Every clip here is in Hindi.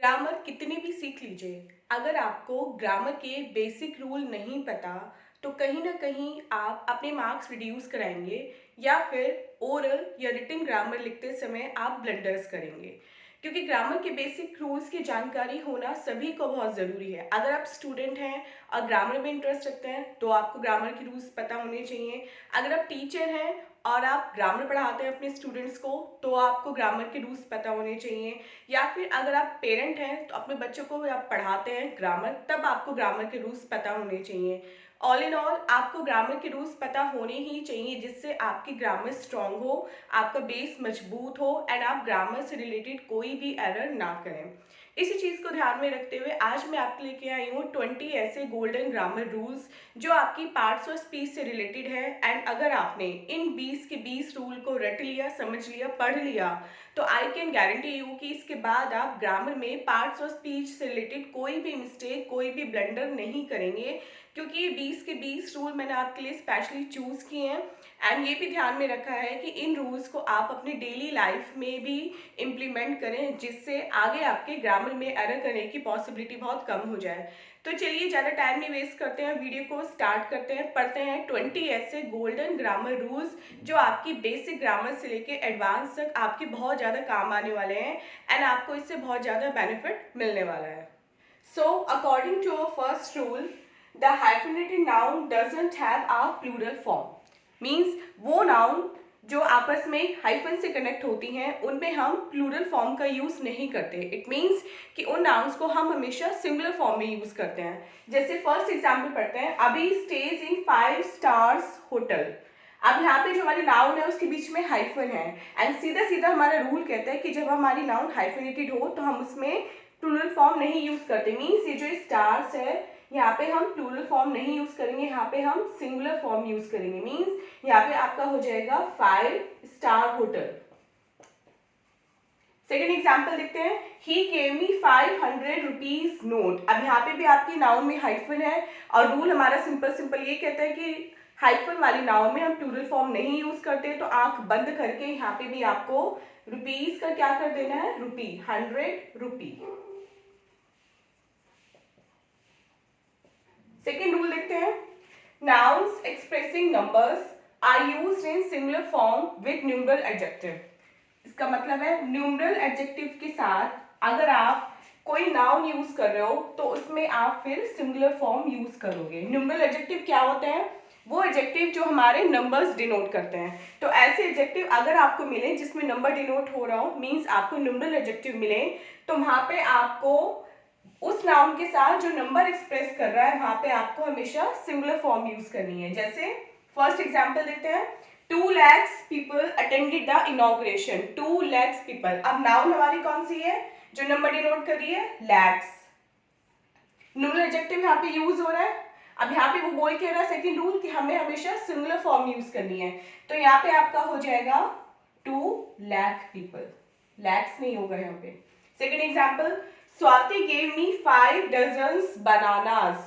ग्रामर कितने भी सीख लीजिए, अगर आपको ग्रामर के बेसिक रूल नहीं पता तो कहीं ना कहीं आप अपने मार्क्स रिड्यूस कराएंगे या फिर ओरल या रिटन ग्रामर लिखते समय आप ब्लंडर्स करेंगे। क्योंकि ग्रामर के बेसिक रूल्स की जानकारी होना सभी को बहुत ज़रूरी है। अगर आप स्टूडेंट हैं और ग्रामर में इंटरेस्ट रखते हैं तो आपको ग्रामर के रूल्स पता होने चाहिए। अगर आप टीचर हैं और आप ग्रामर पढ़ाते हैं अपने स्टूडेंट्स को तो आपको ग्रामर के रूल्स पता होने चाहिए। या फिर अगर आप पेरेंट हैं तो अपने बच्चों को आप पढ़ाते हैं ग्रामर, तब आपको ग्रामर के रूल्स पता होने चाहिए। ऑल इन ऑल आपको ग्रामर के रूल्स पता होने ही चाहिए जिससे आपकी ग्रामर स्ट्रांग हो, आपका बेस मजबूत हो एंड आप ग्रामर से रिलेटेड कोई भी एरर ना करें। इसी चीज़ को ध्यान में रखते हुए आज मैं आपके लेके आई हूँ 20 ऐसे गोल्डन ग्रामर रूल्स जो आपकी पार्ट्स ऑफ स्पीच से रिलेटेड है। एंड अगर आपने इन 20 के 20 रूल को रट लिया, समझ लिया, पढ़ लिया तो आई कैन गारंटी यू कि इसके बाद आप ग्रामर में पार्ट्स ऑफ स्पीच से रिलेटेड कोई भी मिस्टेक, कोई भी ब्लंडर नहीं करेंगे। क्योंकि ये 20 के 20 रूल मैंने आपके लिए स्पेशली चूज़ किए हैं एंड ये भी ध्यान में रखा है कि इन रूल्स को आप अपनी डेली लाइफ में भी इम्प्लीमेंट करें जिससे आगे आपके ग्रामर में एरर करने की पॉसिबिलिटी बहुत कम हो जाए। तो चलिए ज़्यादा टाइम नहीं वेस्ट करते हैं, वीडियो को स्टार्ट करते हैं। पढ़ते हैं 20 ऐसे गोल्डन ग्रामर रूल्स जो आपकी बेसिक ग्रामर से लेके एडवांस तक आपके बहुत ज़्यादा काम आने वाले हैं एंड आपको इससे बहुत ज़्यादा बेनिफिट मिलने वाला है। So according to our first rule, the hyphenated noun doesn't have a plural form. Means वो नाउन जो आपस में हाइफन से कनेक्ट होती हैं उनमें हम प्लूरल फॉर्म का यूज़ नहीं करते। इट मीन्स कि उन नाउन्स को हम हमेशा सिंगुलर फॉर्म में यूज़ करते हैं। जैसे फर्स्ट एग्जाम्पल पढ़ते हैं, अभी स्टेज इन 5 स्टार्स होटल। अब यहाँ पे जो हमारी नाउन है उसके बीच में हाइफन है एंड सीधा सीधा हमारा रूल कहता है कि जब हमारी नाउन हाइफनेटेड हो तो हम उसमें प्लूरल फॉर्म नहीं यूज़ करते। मीन्स ये जो स्टार्स है यहाँ पे हम प्लूरल फॉर्म नहीं यूज करेंगे, यहाँ पे हम सिंगुलर फॉर्म यूज करेंगे। मींस यहाँ पे आपका हो जाएगा 5 स्टार होटल। सेकेंड एग्जाम्पल देखते हैं, he gave me 500 rupees note. अब यहाँ पे भी आपकी नाउन में हाइफन है और रूल हमारा सिंपल ये कहता है कि हाइफन वाली नाउन में हम प्लूरल फॉर्म नहीं यूज करते। तो आंख बंद करके यहाँ पे भी आपको रुपीज का क्या कर देना है, रुपी, 100 रुपी। सेकेंड रूल देखते हैं, nouns expressing numbers are used in singular form with numeral adjective. इसका मतलब है न्यूमरल एडजेक्टिव के साथ अगर आप कोई नाउन यूज कर रहे हो तो उसमें आप फिर सिंगुलर फॉर्म यूज करोगे। न्यूमरल एडजेक्टिव क्या होते हैं, वो एडजेक्टिव जो हमारे नंबर्स डिनोट करते हैं। तो ऐसे एडजेक्टिव अगर आपको मिले जिसमें नंबर डिनोट हो रहा हो, मीन्स आपको न्यूमरल एडजेक्टिव मिले, तो वहां पे आपको उस नाउन के साथ जो नंबर एक्सप्रेस कर रहा है वहां पे आपको हमेशा सिंगुलर फॉर्म यूज करनी है। जैसे फर्स्ट एग्जांपल देते हैं, 2 lakhs people attended the inauguration। 2 lakhs people। अब नाउन हमारी कौन सी है जो नंबर डिनोट कर रही है, लैक्स। न्यूमरल एडजेक्टिव यहाँ पे यूज हो रहा है। अब यहाँ पे वो बोल के रहा है सेकंड रूल कि हमें हमेशा सिंगुलर फॉर्म यूज करनी है। तो यहाँ पे आपका हो जाएगा 2 lakh people, लैक्स नहीं होगा यहाँ पे। Second example, Swati gave me 5 dozens bananas।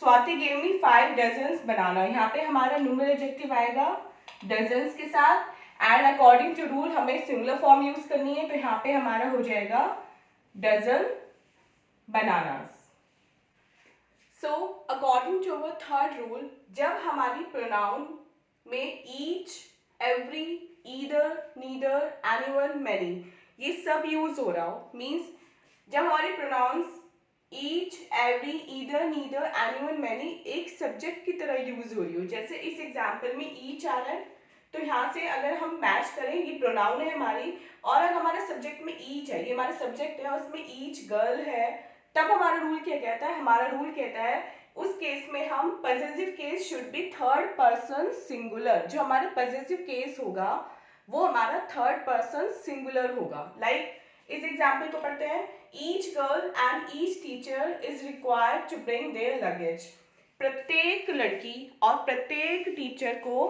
Swati gave me 5 dozens banana। यहाँ पे हमारा न्यूमरल एडजेक्टिव आएगा dozens के साथ एंड अकॉर्डिंग टू रूल हमें सिंगुलर फॉर्म यूज करनी है। तो यहाँ पे हमारा हो जाएगा dozen bananas। So according to our third rule, जब हमारी प्रोनाउन में each, every, either, neither, anyone, many ये सब यूज हो रहा हो, मीन्स जब हमारी pronouns each, every, either, neither, anyone, many एक सब्जेक्ट की तरह यूज हो रही हो। जैसे इस एग्जाम्पल में ईच आ रहा है तो यहाँ से अगर हम मैच करें, ये प्रोनाउन है हमारी और अगर हमारे सब्जेक्ट में ईच है, ये हमारा सब्जेक्ट है और उसमें ईच गर्ल है, तब हमारा रूल क्या कहता है, हमारा रूल कहता है उस केस में हम possessive case should be third person singular. जो हमारा पॉजेसिव केस होगा वो हमारा थर्ड पर्सन सिंगुलर होगा। लाइक इस एग्जाम्पल को पढ़ते हैं, each girl and each teacher is required to bring their luggage. प्रत्येक लड़की और प्रत्येक टीचर को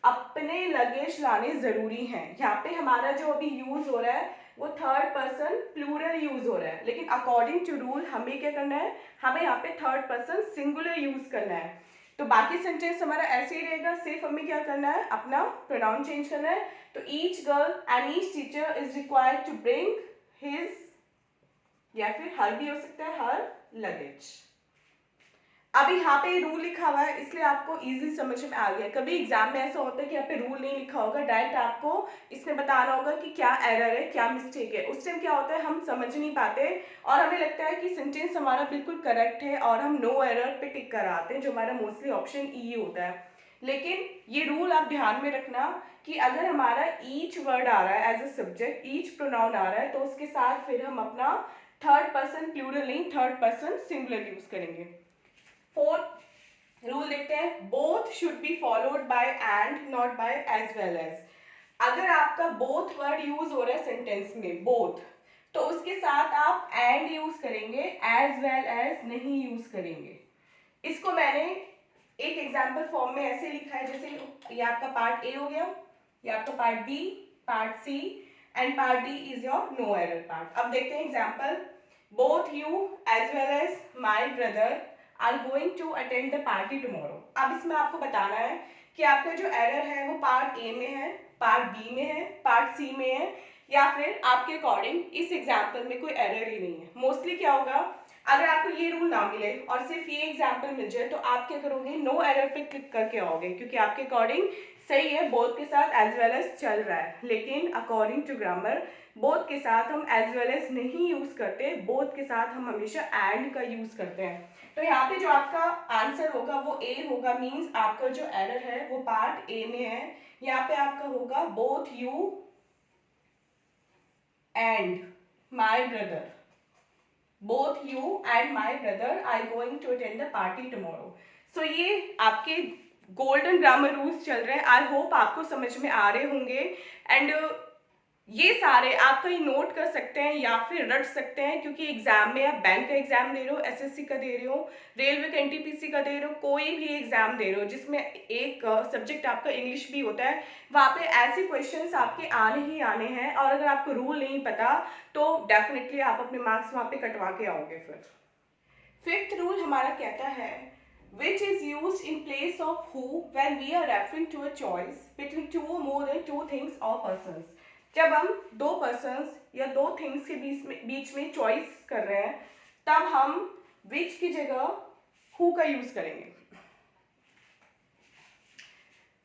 अपने लगेज लाने जरूरी हैं। यहाँ पे हमारा जो अभी यूज हो रहा है वो थर्ड पर्सन प्लूरल यूज हो रहा है, लेकिन अकॉर्डिंग टू रूल हमें क्या करना है, हमें यहाँ पे थर्ड पर्सन सिंगुलर यूज करना है। तो बाकी सेंटेंस हमारा ऐसे ही रहेगा, सिर्फ हमें क्या करना है, अपना प्रोनाउन चेंज करना है। तो each girl and each teacher is required to bring his या फिर हर भी हो सकता है, हर लगेज। अब यहाँ पे रूल लिखा हुआ है इसलिए आपको इजी समझ में आ गया। कभी एग्जाम में ऐसा होता है कि यहाँ पे रूल नहीं लिखा होगा, डायरेक्ट आपको इसमें बताना होगा कि क्या एरर है, क्या मिस्टेक है। उस टाइम क्या होता है, हम समझ नहीं पाते और हमें लगता है कि सेंटेंस हमारा बिल्कुल करेक्ट है और हम नो एरर पे टिक कराते हैं, जो हमारा मोस्टली ऑप्शन ई होता है। लेकिन ये रूल आप ध्यान में रखना कि अगर हमारा ईच वर्ड आ रहा है as a subject, each pronoun आ रहा है, तो उसके साथ फिर हम अपना थर्ड पर्सन प्लूरल नहीं, थर्ड पर्सन सिंगुलर यूज करेंगे। फोर्थ रूल देखते हैं, both should be followed by and, not by as well as. अगर आपका बोथ वर्ड यूज हो रहा है सेंटेंस में, बोथ, तो उसके साथ आप एंड यूज करेंगे, एज वेल एज नहीं यूज करेंगे। इसको मैंने एक एग्जाम्पल फॉर्म में ऐसे लिखा है, जैसे ये आपका पार्ट ए हो गया, ये आपका part B, part C and part D is your no error part. अब देखते हैं example, both you as well as my brother are going to attend the party tomorrow. अब इसमें आपको बताना है कि आपका जो एरर है वो पार्ट ए में है, पार्ट बी में है, पार्ट सी में है, या फिर आपके अकॉर्डिंग इस एग्जाम्पल में कोई एरर ही नहीं है। मोस्टली क्या होगा, अगर आपको ये रूल ना मिले और सिर्फ ये एग्जाम्पल मिल जाए तो आप क्या करोगे, नो एरर पे क्लिक करके आओगे, क्योंकि आपके अकॉर्डिंग सही है, बोथ के साथ एज वेल एज चल रहा है। लेकिन अकॉर्डिंग टू ग्रामर बोथ के साथ हम एज वेल एज नहीं यूज करते, बोथ के साथ हम हमेशा एंड का यूज करते हैं। तो यहाँ पे जो आपका आंसर होगा वो ए होगा, मीन्स आपका जो एरर है वो पार्ट ए में है। यहाँ पे आपका होगा both you and my brother, both you and my brother are going to attend the party tomorrow। so ये आपके गोल्डन ग्रामर रूल्स चल रहे हैं, आई होप आपको समझ में आ रहे होंगे। एंड ये सारे आप कहीं नोट कर सकते हैं या फिर रट सकते हैं, क्योंकि एग्जाम में आप बैंक का एग्जाम दे रहे हो, एसएससी का दे रहे हो, रेलवे का एनटीपीसी का दे रहे हो, कोई भी एग्जाम दे रहे हो जिसमें एक सब्जेक्ट आपका इंग्लिश भी होता है, वहाँ पे ऐसे क्वेश्चंस आपके आने ही आने हैं। और अगर आपको रूल नहीं पता तो डेफिनेटली आप अपने मार्क्स वहाँ पे कटवा के आओगे। फिर फिफ्थ रूल हमारा कहता है, which is used in place of who when we are referring to a choice between two or more than two things or persons। जब हम दो पर्सन्स या दो थिंग्स के बीच में चॉइस कर रहे हैं, तब हम विच की जगह हु का यूज करेंगे।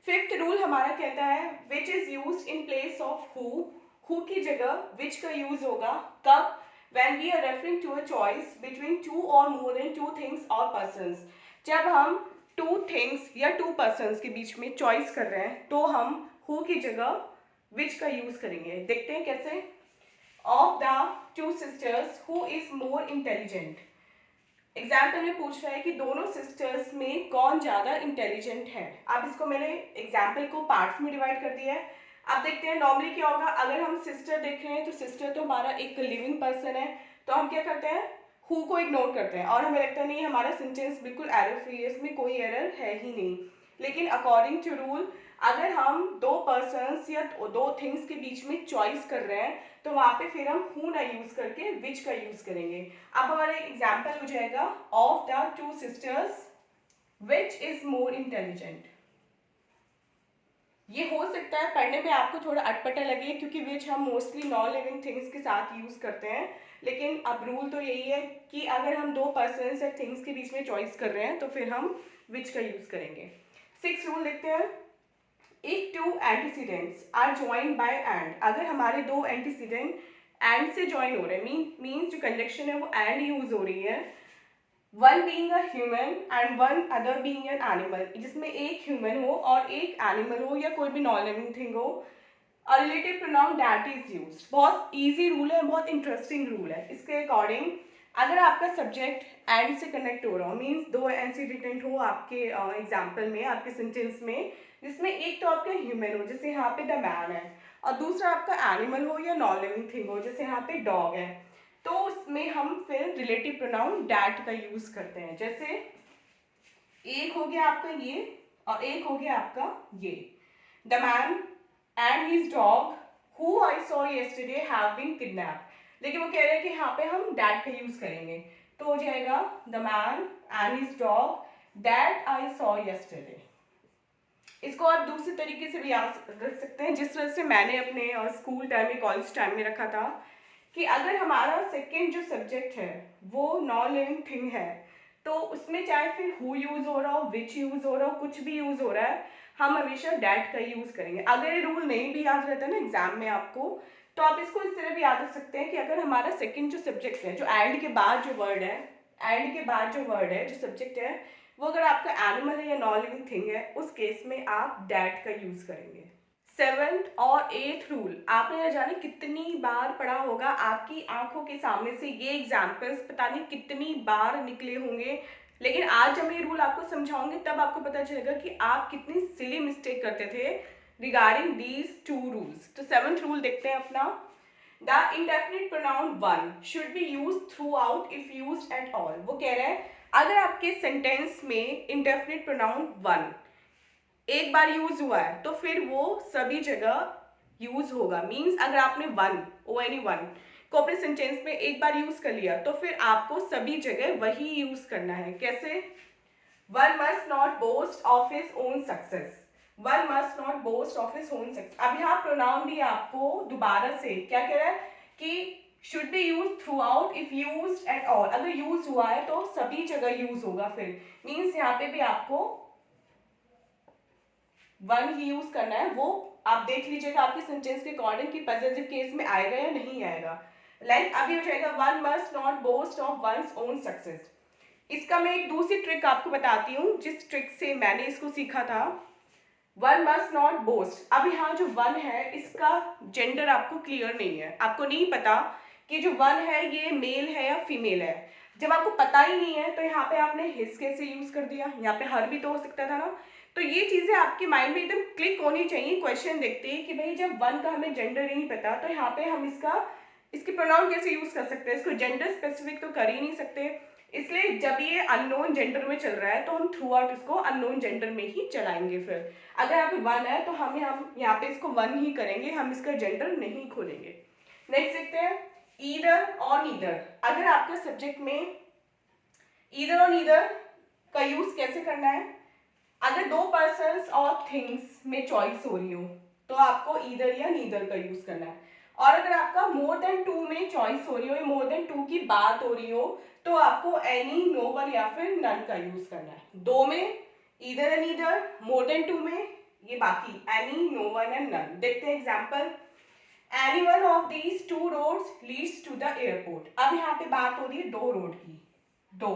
फिफ्थ रूल हमारा कहता है, which is used in place of who की जगह विच का यूज होगा कब, when we are referring to a choice between two or more than two things or persons। जब हम टू थिंग्स या टू पर्सन्स के बीच में चॉइस कर रहे हैं तो हम हु की जगह विच का यूज करेंगे। देखते हैं कैसे। Of the two sisters who is more intelligent. Example में पूछ रहा है कि दोनों सिस्टर्स में कौन ज्यादा इंटेलिजेंट है। अब इसको मैंने एग्जाम्पल को पार्ट्स में डिवाइड कर दिया है। अब देखते हैं नॉर्मली क्या होगा, अगर हम सिस्टर देख रहे हैं तो सिस्टर तो हमारा एक लिविंग पर्सन है, तो हम क्या करते हैं, हु को इग्नोर करते हैं और हमें लगता है नहीं हमारा सेंटेंस बिल्कुल एरर फ्री है, इसमें कोई एरर है ही नहीं। लेकिन अकॉर्डिंग टू रूल अगर हम दो पर्सन्स या दो थिंग्स के बीच में चॉइस कर रहे हैं तो वहाँ पे फिर हम हु ना यूज करके विच का यूज करेंगे। अब हमारा एग्जाम्पल हो जाएगा, of the two sisters which is more intelligent. ये हो सकता है पढ़ने में आपको थोड़ा अटपटा लगे, क्योंकि विच हम मोस्टली नॉन लिविंग थिंग्स के साथ यूज करते हैं, लेकिन अब रूल तो यही है कि अगर हम दो पर्सन्स या थिंग्स के बीच में चॉइस कर रहे हैं तो फिर हम विच का यूज करेंगे। सिक्स रूल देखते हैं, if two antecedents are joined by and. अगर हमारे दो एंटीसीडेंट एंड से ज्वाइन हो रहे हैं, मीन्स जो कंजक्शन है वो एंड यूज हो रही है, one being a human and one other being an animal, जिसमें एक ह्यूमन हो और एक एनिमल हो या कोई भी नॉन लिविंग थिंग हो, अ relative pronoun that is used. बहुत इजी रूल है, बहुत इंटरेस्टिंग रूल है। इसके अकॉर्डिंग अगर आपका सब्जेक्ट एंड से कनेक्ट हो रहा हो, मीन्स दो एंटीसीडेंट हो आपके एग्जाम्पल में, आपके सेंटेंस में, जिसमें एक तो आपका ह्यूमन हो जैसे यहाँ पे द मैन है, और दूसरा आपका एनिमल हो या नॉन लिविंग थिंग हो जैसे यहाँ पे डॉग है, तो उसमें हम फिर रिलेटिव प्रोनाउन डैट का यूज करते हैं। जैसे एक हो गया आपका ये और एक हो गया आपका ये, the man and his dog who I saw yesterday have been kidnapped. लेकिन वो कह रहे हैं कि यहाँ पे हम डैट का यूज करेंगे, तो हो जाएगा the man and his dog that I saw yesterday. इसको आप दूसरे तरीके से भी याद रख सकते हैं, जिस तरह से मैंने अपने स्कूल टाइम में, कॉलेज टाइम में रखा था कि अगर हमारा सेकेंड जो सब्जेक्ट है वो नॉन लिविंग थिंग है, तो उसमें चाहे फिर हु यूज़ हो रहा हो, विच यूज़ हो रहा हो, कुछ भी यूज़ हो रहा है, हम हमेशा डैट का यूज़ करेंगे। अगर ये रूल नहीं भी याद रहता है ना एग्जाम में आपको, तो आप इसको इस तरह भी याद रख सकते हैं कि अगर हमारा सेकेंड जो सब्जेक्ट है, जो एंड के बाद जो वर्ड है, एंड के बाद जो वर्ड है, जो सब्जेक्ट है, वो अगर आपका एनिमल है या नॉन लिविंग थिंग है, उस केस में आप डैट का यूज़ करेंगे। सेवेंथ और एथ रूल आपने न जाने कितनी बार पढ़ा होगा, आपकी आंखों के सामने से ये एग्जाम्पल्स पता नहीं कितनी बार निकले होंगे, लेकिन आज जब मैं ये रूल आपको समझाऊंगी तब आपको पता चलेगा कि आप कितनी सिली मिस्टेक करते थे रिगार्डिंग दीज टू रूल्स। तो सेवेंथ रूल देखते हैं अपना। The indefinite pronoun one should be use through out if use at all. वो कह रहे हैं अगर आपके सेंटेंस में इंडेफिनिट प्रोनाउन वन एक बार यूज हुआ है तो फिर वो सभी जगह यूज होगा। मीन्स अगर आपने वन ओ एनी वन को अपने सेंटेंस में एक बार यूज कर लिया तो फिर आपको सभी जगह वही यूज करना है। कैसे? One must not boast of his own success. One must not boast of his own success. अब यहाँ प्रोनाउन भी आपको दोबारा से क्या कह रहा है कि should be use through out if use at all. अगर यूज हुआ है तो सभी जगह यूज होगा। फिर मीन्स यहाँ पे भी आपको वन ही यूज करना है। वो आप देख लीजिएगा आपके सेंटेंस के अकॉर्डिंग कि पॉजिटिव केस में आएगा या नहीं आएगा। लाइक अभी हो जाएगा one must not boast of one's own success. इसका मैं एक दूसरी ट्रिक आपको बताती हूँ जिस ट्रिक से मैंने इसको सीखा था। One must not boast. अब यहाँ जो वन है इसका जेंडर आपको क्लियर नहीं है, आपको नहीं पता कि जो वन है ये मेल है या फीमेल है। जब आपको पता ही नहीं है तो यहाँ पे आपने हिज कैसे यूज कर दिया, यहाँ पे हर भी तो हो सकता था ना। तो ये चीजें आपके माइंड में एकदम क्लिक होनी चाहिए क्वेश्चन देखते ही कि भाई जब वन का हमें जेंडर ही नहीं पता तो यहाँ पे हम इसके प्रोनाउन कैसे यूज कर सकते हैं। इसको जेंडर स्पेसिफिक तो कर ही नहीं सकते, इसलिए जब ये अननोन जेंडर में चल रहा है तो हम थ्रू आउट इसको अननोन जेंडर में ही चलाएंगे। फिर अगर यहाँ पे वन है तो हम यहाँ पे इसको वन ही करेंगे, हम इसका जेंडर नहीं खोलेंगे। नेक्स्ट देखते हैं ईदर और नीदर। अगर आपके सब्जेक्ट में ईदर और नीदर का यूज कैसे करना है, अगर दो पर्सन्स और थिंग्स में चॉइस हो रही हो तो आपको ईदर या नीदर का यूज करना है। और अगर आपका मोर देन टू में चॉइस हो रही हो, मोर देन टू की बात हो रही हो, तो आपको एनी, नो वन या फिर नन का यूज करना है। दो में either and either, more than two में ये बाकी any, no one and none. देखते हैं example. Any one of these two roads leads to the airport. अब यहाँ पे बात हो रही है दो रोड की, दो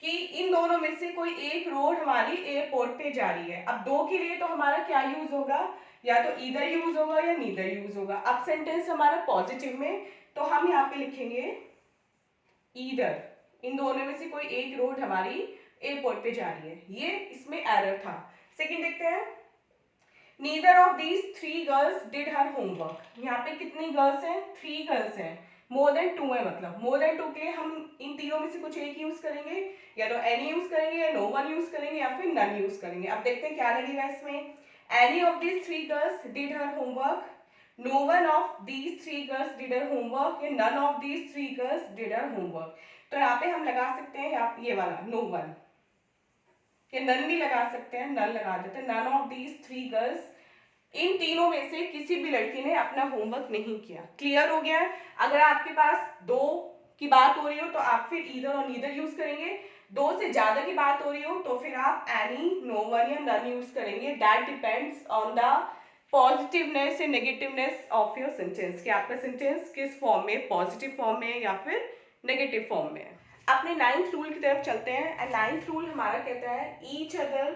कि इन दोनों में से कोई एक रोड हमारी एयरपोर्ट पे जा रही है। अब दो के लिए तो हमारा क्या यूज होगा, या तो ईदर यूज होगा या नीदर यूज होगा। अब सेंटेंस हमारा पॉजिटिव में तो हम यहाँ पे लिखेंगे ईदर। इन दोनों में से कोई एक रोड हमारी एयरपोर्ट पे जा रही है, ये इसमें एरर था। सेकंड देखते हैं neither of these three girls did her homework. यहाँ पे कितनी गर्ल्स हैं? थ्री गर्ल्स हैं। मोर देन टू है, मतलब मोर देन टू के लिए हम इन तीनों में से कुछ एक यूज करेंगे, या तो एनी यूज करेंगे या नो वन यूज करेंगे या फिर नन यूज करेंगे। अब देखते हैं क्या लगेगा इसमें। Any of these three girls did her homework, no one of these three girls did her homework, या none of these three girls did her homework. तो यहाँ पे हम लगा सकते हैं ये वाला नो वन, या नन भी लगा सकते हैं, नन लगा देते हैं। None of these three girls, इन तीनों में से किसी भी लड़की ने अपना होमवर्क नहीं किया। क्लियर हो गया है? अगर आपके पास दो की बात हो रही हो तो आप फिर ईदर और नीदर यूज करेंगे। दो से ज्यादा की बात हो रही हो तो फिर आप एनी, नो वन या नन यूज करेंगे। That depends on the positiveness या नेगेटिवनेस ऑफ योर सेंटेंस, कि आपका सेंटेंस किस फॉर्म में, पॉजिटिव फॉर्म में या फिर नेगेटिव फॉर्म में। अपने नाइन्थ रूल की तरफ चलते हैं। एंड नाइन्थ रूल हमारा कहता है ईच अदर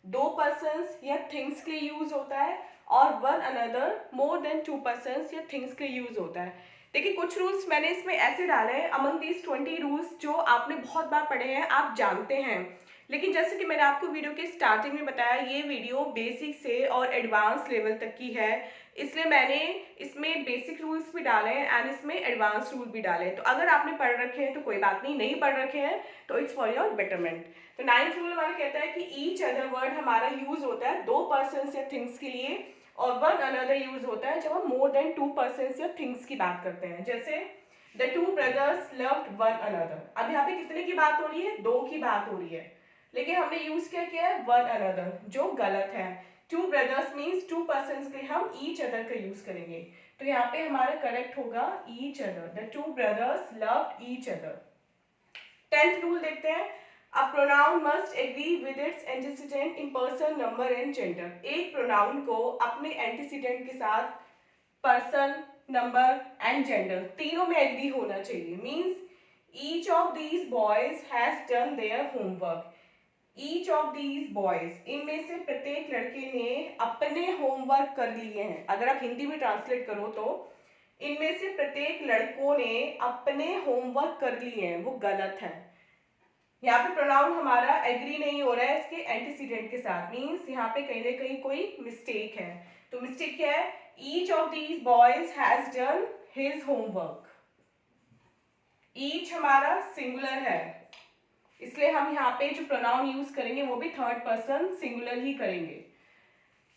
दो पर्सन्स या थिंग्स के लिए यूज होता है, और one another more than to persons या थिंग्स के लिए यूज होता है। देखिए कुछ रूल्स मैंने इसमें ऐसे डाले हैं अमंग दीज 20 रूल्स जो आपने बहुत बार पढ़े हैं, आप जानते हैं, लेकिन जैसे कि मैंने आपको वीडियो के स्टार्टिंग में बताया ये वीडियो बेसिक से और एडवांस लेवल तक की है, इसलिए मैंने इसमें बेसिक रूल्स भी डाले हैं एंड इसमें एडवांस रूल भी डाले हैं। तो अगर आपने पढ़ रखे हैं तो कोई बात नहीं, नहीं पढ़ रखे हैं तो इट्स फॉर योर बेटरमेंट। तो नाइन्थ रूल हमारा कहता है कि ईच अदर वर्ड हमारा यूज होता है दो पर्सन्स या थिंग्स के लिए, और वन अनदर यूज होता है जब हम मोर देन टू पर्सन्स या थिंग्स की बात करते हैं। जैसे the two brothers loved one another. अब यहाँ पे कितने की बात हो रही है? दो की बात हो रही है, लेकिन हमने यूज क्या किया है? वन अनदर, जो गलत है। Two brothers means to persons के हम ईच अदर का यूज करेंगे। तो यहाँ पे हमारा करेक्ट होगा each other, the two brothers loved each other. 10th rule देखते हैं, a pronoun must agree with its antecedent in person, number and gender. एक प्रोनाउन को अपने एंटीसीडेंट के साथ पर्सन, नंबर एंड जेंडर तीनों में एग्री होना चाहिए। Means each of these boys has done their homework. Each of these boys, इनमें से प्रत्येक लड़के ने अपने होमवर्क कर लिए हैं। अगर आप हिंदी में ट्रांसलेट करो तो इनमें से प्रत्येक लड़कों ने अपने होमवर्क कर लिए हैं, वो गलत है। यहाँ पे प्रोनाउन हमारा एग्री नहीं हो रहा है इसके एंटीसीडेंट के साथ, मीन्स यहाँ पे कहीं ना कहीं कोई मिस्टेक है। तो मिस्टेक क्या है? Each of these boys has done his homework. Each हमारा सिंगुलर है, इसलिए हम यहाँ पे जो प्रोनाउन यूज करेंगे वो भी थर्ड पर्सन सिंगुलर ही करेंगे।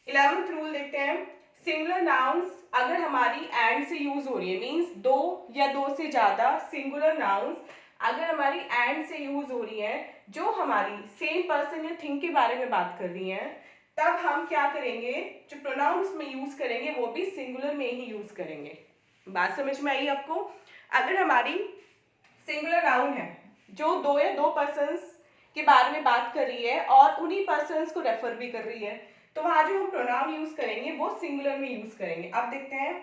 11th रूल देखते हैं, सिंगुलर नाउन्स अगर हमारी एंड से यूज हो रही है, मीन्स दो या दो से ज्यादा सिंगुलर नाउन्स अगर हमारी एंड से यूज हो रही है, जो हमारी सेम पर्सन या थिंग के बारे में बात कर रही है, तब हम क्या करेंगे, जो प्रोनाउंस में यूज करेंगे वो भी सिंगुलर में ही यूज करेंगे। बात समझ में आई आपको? अगर हमारी सिंगुलर नाउन है जो दो या दो पर्सन्स के बारे में बात कर रही है और उन्हीं पर्सन्स को रेफर भी कर रही है, तो वहां जो हम प्रोनाउन यूज करेंगे वो सिंगुलर में यूज करेंगे। अब देखते हैं,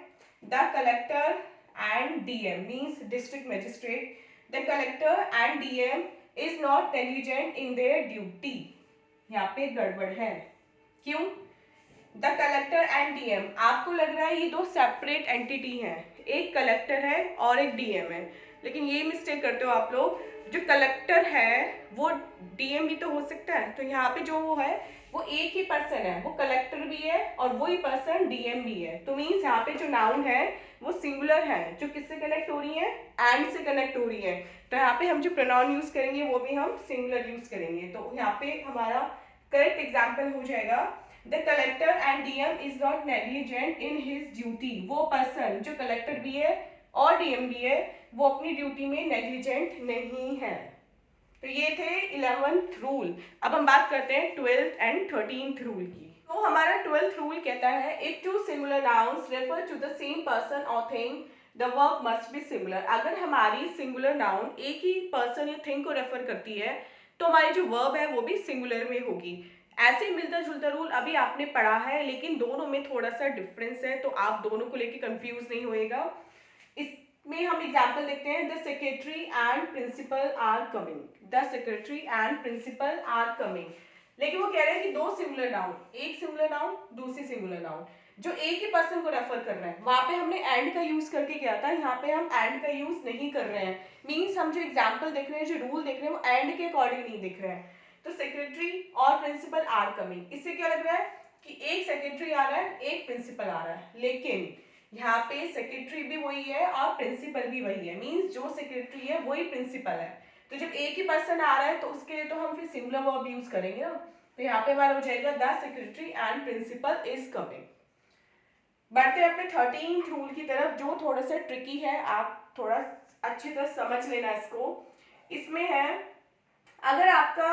the collector and DM means district magistrate, the collector and DM is not negligent in their duty. यहाँ पे गड़बड़ है, क्यों? द कलेक्टर एंड डीएम, आपको लग रहा है ये दो सेपरेट एंटिटी हैं, एक कलेक्टर है और एक डीएम है, लेकिन ये मिस्टेक करते हो आप लोग। जो कलेक्टर है वो डीएम भी तो हो सकता है, तो यहाँ पे जो वो है वो एक ही पर्सन है, वो कलेक्टर भी है और वही पर्सन डीएम भी है। तो मीन्स यहाँ पे जो नाउन है वो सिंगुलर है, जो किससे कनेक्ट हो रही है? एंड से कनेक्ट हो रही है। तो यहाँ पे हम जो प्रोनाउन यूज करेंगे वो भी हम सिंगुलर यूज करेंगे। तो यहाँ पे हमारा करेक्ट एग्जाम्पल हो जाएगा, the collector and DM is not negligent in his duty. वो पर्सन जो कलेक्टर भी है और डीएम भी है वो अपनी ड्यूटी में नेग्लिजेंट नहीं है। तो ये थे 11th रूल। अब हम बात करते हैं 12th एंड 13th रूल की। तो हमारा 12th रूल कहता है, if two singular nouns refer to the same person और thing the verb must be similar. अगर हमारी सिंगुलर नाउन एक ही पर्सन या थिंग को रेफर करती है तो हमारी जो वर्ब है वो भी सिंगुलर में होगी। ऐसे मिलता जुलता रूल अभी आपने पढ़ा है, लेकिन दोनों में थोड़ा सा डिफरेंस है, तो आप दोनों को लेके कंफ्यूज नहीं होएगा। इसमें हम एग्जांपल देखते हैं, the secretary and principal are coming, the secretary and principal are coming. लेकिन वो कह रहे हैं कि दो सिंगुलर नाउन, एक सिंगुलर नाउन दूसरी सिंगुलर नाउन, जो एक ही पर्सन को रेफर कर रहे हैं। वहां पे हमने एंड का यूज करके किया था, यहाँ पे हम एंड का यूज नहीं कर रहे हैं। मीन्स हम जो एग्जाम्पल देख रहे हैं, जो रूल देख रहे हैं, वो एंड के अकॉर्डिंग नहीं दिख रहे हैं। तो सेक्रेटरी और प्रिंसिपल आर कमिंग, इससे क्या लग रहा है कि एक सेक्रेटरी आ रहा है एक प्रिंसिपल आ रहा है, लेकिन यहाँ पे सेक्रेटरी भी वही है और प्रिंसिपल भी वही है। मीन्स जो सेक्रेटरी है वही प्रिंसिपल है। तो जब एक ही पर्सन आ रहा है तो उसके लिए तो हम फिर सिंगुलर वर्ब यूज करेंगे ना। तो यहाँ पे हमारा हो जाएगा, the secretary and principal is coming. बढ़ते हैं अपने 13th रूल की तरफ, जो थोड़ा सा ट्रिकी है, आप थोड़ा अच्छी तरह समझ लेना इसको। इसमें है, अगर आपका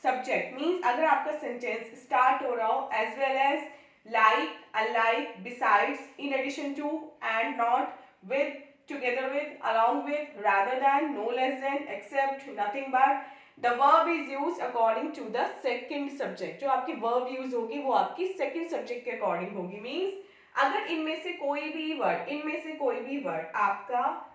सब्जेक्ट मीन्स अगर आपका सेंटेंस स्टार्ट हो रहा हो as well as like, unlike, besides, in addition to, and, not, with, together with, along with, rather than, no less than, except, nothing but, the verb is use according to the second subject. जो आपकी वर्ब यूज होगी वो आपकी सेकेंड सब्जेक्ट के अकॉर्डिंग होगी। मीन्स अगर इनमें से कोई भी वर्ड आपका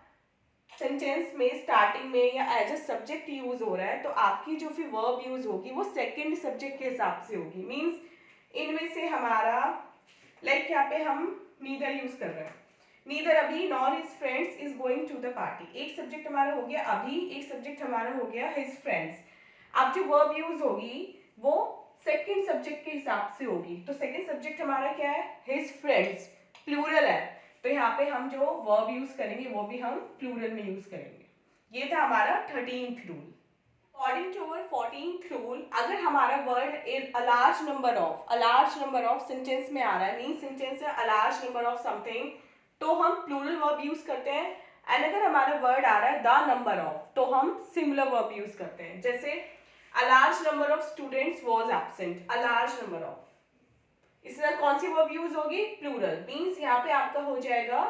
सेंटेंस में स्टार्टिंग में या एज अ सब्जेक्ट यूज हो रहा है, तो आपकी जो फिर वर्ब यूज होगी वो सेकंड सब्जेक्ट के हिसाब से होगी। मींस इनमें से हमारा लाइक यहाँ पे हम नीदर यूज कर रहे हैं, neither Abhi nor his friends is going to the party. एक सब्जेक्ट हमारा हो गया अभी, एक सब्जेक्ट हमारा हो गया हिज फ्रेंड्स। अब जो वर्ब यूज होगी वो सेकंड सब्जेक्ट के हिसाब से होगी। तो सेकंड सब्जेक्ट हमारा क्या है? हिज फ्रेंड्स, प्लूरल है, तो यहाँ पे हम जो वर्ब यूज करेंगे वो भी हम प्लूरल में यूज करेंगे। ये था हमारा 13th rule. According to our 14th rule, अगर हमारा word a large number of sentence में आ रहा है, मीन सेंटेंस है a large number of something, तो हम प्लूरल वर्ब यूज करते हैं। एंड अगर हमारा वर्ड आ रहा है द नंबर ऑफ, तो हम सिंगुलर वर्ब यूज करते हैं। जैसे a large number of students was absent, a large number of, इसके साथ कौन सी वर्ब यूज होगी, प्लूरल, मीन्स यहाँ पे आपका हो जाएगा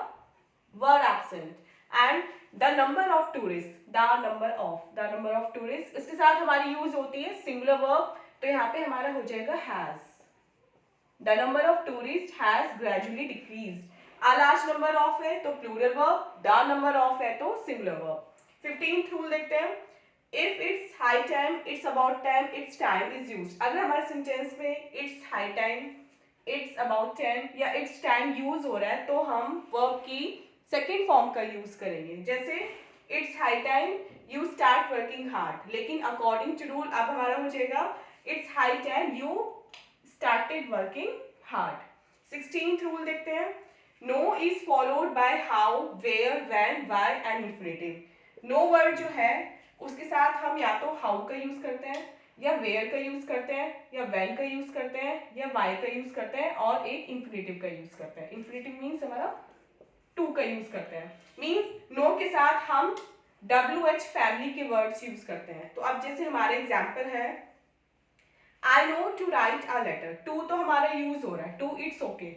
were absent. And the number of tourist, the number of tourist, इसके साथ हमारी यूज होती है सिंगुलर वर्ब, तो यहाँ पे हमारा हो जाएगा has. The number of tourist has gradually decreased. Last number of है तो plural verb, the number of है तो सिंगुलर वर्ब. 15th रूल देखते हैं. If it's high time, it's about time, it's time is used. अगर हमारे सेंटेंस में it's high time, it's about time या इट्स टाइम यूज हो रहा है तो हम वर्ब की सेकेंड फॉर्म का यूज करेंगे. जैसे it's high time you start working hard, लेकिन अकॉर्डिंग टू रूल अब हमारा हो जाएगा it's high time you started working hard. 16th rule देखते हैं. Know is followed by how, where, when, why and infinitive. Know word जो है उसके साथ हम या तो हाउ का यूज करते हैं या वेयर का यूज करते हैं या व्हेन का यूज करते हैं या वाई का यूज करते हैं और एक इंफिनिटिव का यूज करते हैं. इंफिनिटिव मीन्स हमारा टू का यूज करते हैं. मीन्स नो के साथ हम WH फैमिली के वर्ड्स यूज करते हैं. तो अब जैसे हमारे एग्जाम्पल है I know to write a letter. To तो हमारा यूज हो रहा है, to it's okay,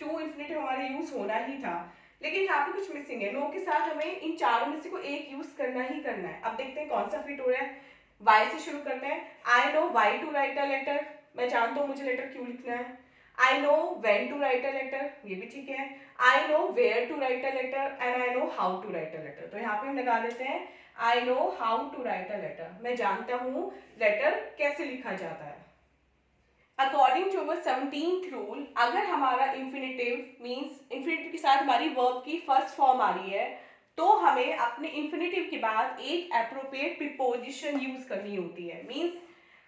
to infinitive हमारा यूज होना ही था, लेकिन यहाँ पे कुछ मिसिंग है. नो के साथ हमें इन चारों में से कोई एक यूज करना ही करना है. अब देखते हैं कौन सा फिट हो रहा है. वाई से शुरू करते हैं. I know why to write a letter, मैं जानता हूँ मुझे लेटर क्यों लिखना है. I know when to write a letter, ये भी ठीक है. I know where to write a letter and I know how to write a letter. तो यहाँ पे हम लगा देते हैं I know how to write a letter, मैं जानता हूँ लेटर कैसे लिखा जाता है. According to our 17th rule, अगर हमारा इंफिनिटिव मीन्स इंफिनिटिव के साथ हमारी वर्ब की फर्स्ट फॉर्म आ रही है तो हमें अपने इंफिनिटिव के बाद एक एप्रोप्रिएट प्रीपोजिशन यूज करनी होती है. मीन्स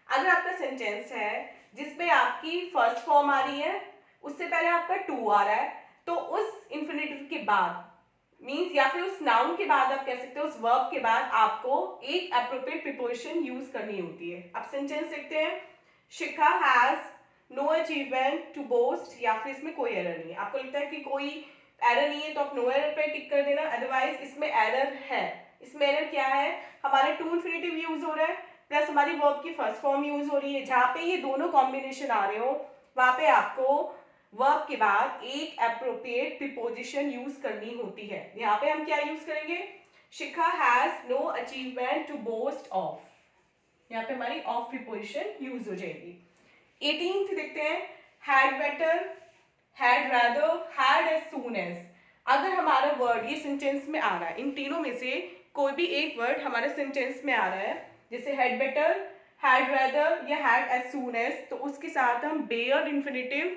अगर आपका सेंटेंस है जिसमें आपकी फर्स्ट फॉर्म आ रही है, उससे पहले आपका टू आ रहा है, तो उस इंफिनिटिव के बाद मीन्स या फिर उस नाउन के बाद आप कह सकते हो उस वर्ब के बाद आपको एक एप्रोप्रिएट प्रीपोजिशन यूज करनी होती है. अब सेंटेंस देखते हैं. Shikha has no achievement to boast, या फिर इसमें कोई एरर नहीं है. आपको लगता है कि कोई एरर नहीं है तो आप नो एरर पे टिक कर देना, अदरवाइज इसमें एरर है. इसमें एरर क्या है, हमारे टू इंफिनिटिव यूज हो रहा है प्लस हमारी वर्ब की फर्स्ट फॉर्म यूज हो रही है. जहाँ पे ये दोनों कॉम्बिनेशन आ रहे हो वहां पे आपको वर्ब के बाद एक एप्रोप्रिएट प्रीपोजिशन यूज करनी होती है. यहाँ पे हम क्या यूज करेंगे, Shikha has no achievement to boast of, यहाँ पे हमारी ऑफ प्रीपोजिशन यूज हो जाएगी. 18th देखते हैं. Had better, had rather, had as soon as. अगर हमारा वर्ड ये सेंटेंस में आ रहा है, इन तीनों में से कोई भी एक वर्ड हमारे सेंटेंस में आ रहा है, जैसे हैड बेटर, हैड रादर या हैड एज सून एज, तो उसके साथ हम बेयर इन्फिनिटिव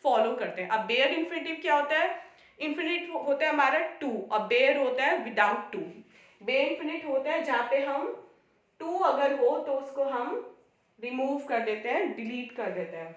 फॉलो करते हैं. अब बेयर इन्फिनिटिव क्या होता है, इन्फिनिट होता है हमारा टू और बेयर होता है विदाउट टू. बेयर इन्फिनिट होता है जहाँ पे हम टू अगर हो तो उसको हम रिमूव कर देते हैं, डिलीट कर देते हैं.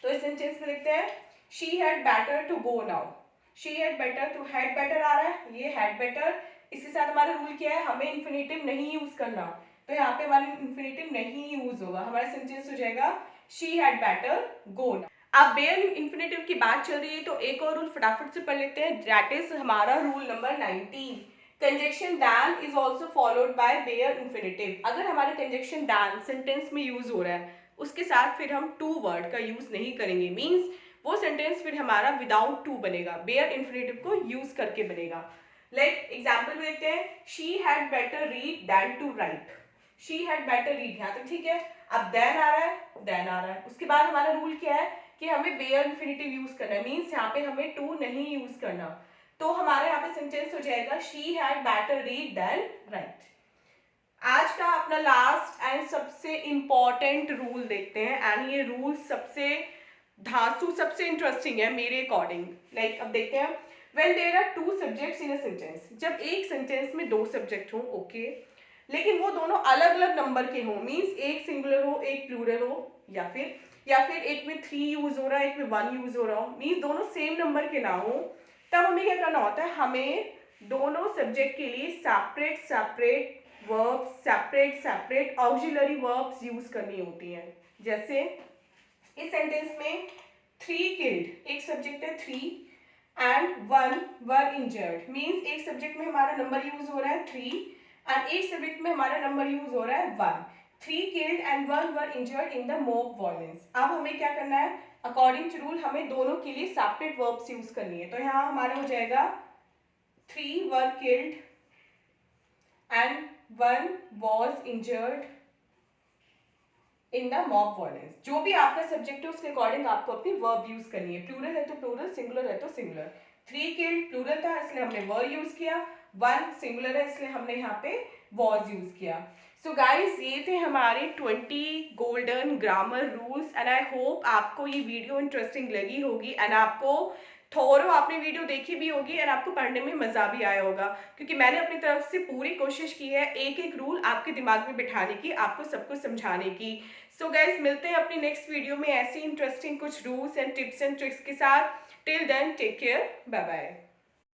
तो इस सेंटेंस में लिखते हैं she had better to go now. She had better, तो हैड बेटर आ रहा है, ये हैड बेटर. इसके साथ हमारा रूल क्या है, हमें इन्फिनिटिव नहीं यूज करना, तो यहाँ पे हमारा इन्फिनिटिव नहीं यूज होगा, हमारा सेंटेंस हो जाएगा she had better go now. अब बेयर इन्फिनिटिव की बात चल रही है तो एक और रूल फटाफट से पढ़ लेते हैं, दैट इज हमारा rule number 19. Conjunction than is also followed by bare infinitive. अगर हमारा कंजक्शन than सेंटेंस में यूज हो रहा है उसके साथ फिर हम टू वर्ड का यूज नहीं करेंगे. मीन्स वो सेंटेंस फिर हमारा विदाउट टू बनेगा, बेयर इन्फिनिटिव को यूज करके बनेगा. लाइक एग्जाम्पल में देखते हैं, she had better read than to write. She had better read, यहाँ तक ठीक है. अब देन आ रहा है, देन आ रहा है, उसके बाद हमारा रूल क्या है कि हमें बेयर इन्फिनिटिव यूज करना है. मीन्स यहाँ पे हमें टू नहीं यूज करना, तो हमारे यहाँ पे सेंटेंस हो जाएगा she had better read then write. आज का अपना लास्ट एंड सबसे इंपॉर्टेंट रूल देखते हैं, एंड ये रूल सबसे धांसू, सबसे इंटरेस्टिंग है मेरे अकॉर्डिंग. लाइक अब देखते हैं, when there are two subjects in a sentence, जब एक सेंटेंस में दो सब्जेक्ट हो, ओके, लेकिन वो दोनों अलग अलग नंबर के हो, मीन्स एक सिंगुलर हो एक प्लूरल हो, या फिर एक में 3 यूज हो रहा है एक में 1 यूज हो रहा हो, मीन्स दोनों सेम नंबर के ना हो, तब हमें क्या करना होता है, हमें दोनों सब्जेक्ट के लिए separate separate verbs, separate separate auxiliary verbs use करनी होती हैं. जैसे इस सेंटेंस में 3 किल्ड, एक सब्जेक्ट है 3 एंड 1 वर इंजर्ड, मीन्स एक सब्जेक्ट में हमारा नंबर यूज हो रहा है 3 एंड एक सब्जेक्ट में हमारा नंबर यूज हो रहा है 1. 3 killed and 1 were injured in the mob violence. अब हमें क्या करना है, अकॉर्डिंग टू रूल हमें दोनों के लिए सेपरेट वर्ब्स यूज करनी है। तो यहाँ हमारा हो जाएगा 3 were killed and 1 was injured in the mob violence. जो भी आपका सब्जेक्ट है उसके अकॉर्डिंग आपको अपनी वर्ब यूज करनी है। प्लूरल है तो प्लूरल, सिंगुलर है तो सिंगुलर। 3 किल्ड प्लूरल था इसलिए हमने वर यूज किया, 1 सिंगुलर है इसलिए हमने यहाँ पे वॉज यूज किया। सो गाइज ये थे हमारे 20 golden grammar rules and I hope आपको ये वीडियो इंटरेस्टिंग लगी होगी एंड आपको थोरो आपने वीडियो देखी भी होगी और आपको पढ़ने में मज़ा भी आया होगा, क्योंकि मैंने अपनी तरफ से पूरी कोशिश की है एक एक रूल आपके दिमाग में बिठाने की, आपको सब कुछ समझाने की। सो गाइज मिलते हैं अपनी नेक्स्ट वीडियो में ऐसी इंटरेस्टिंग कुछ rules and tips and tricks के साथ। Till then take care, bye bye.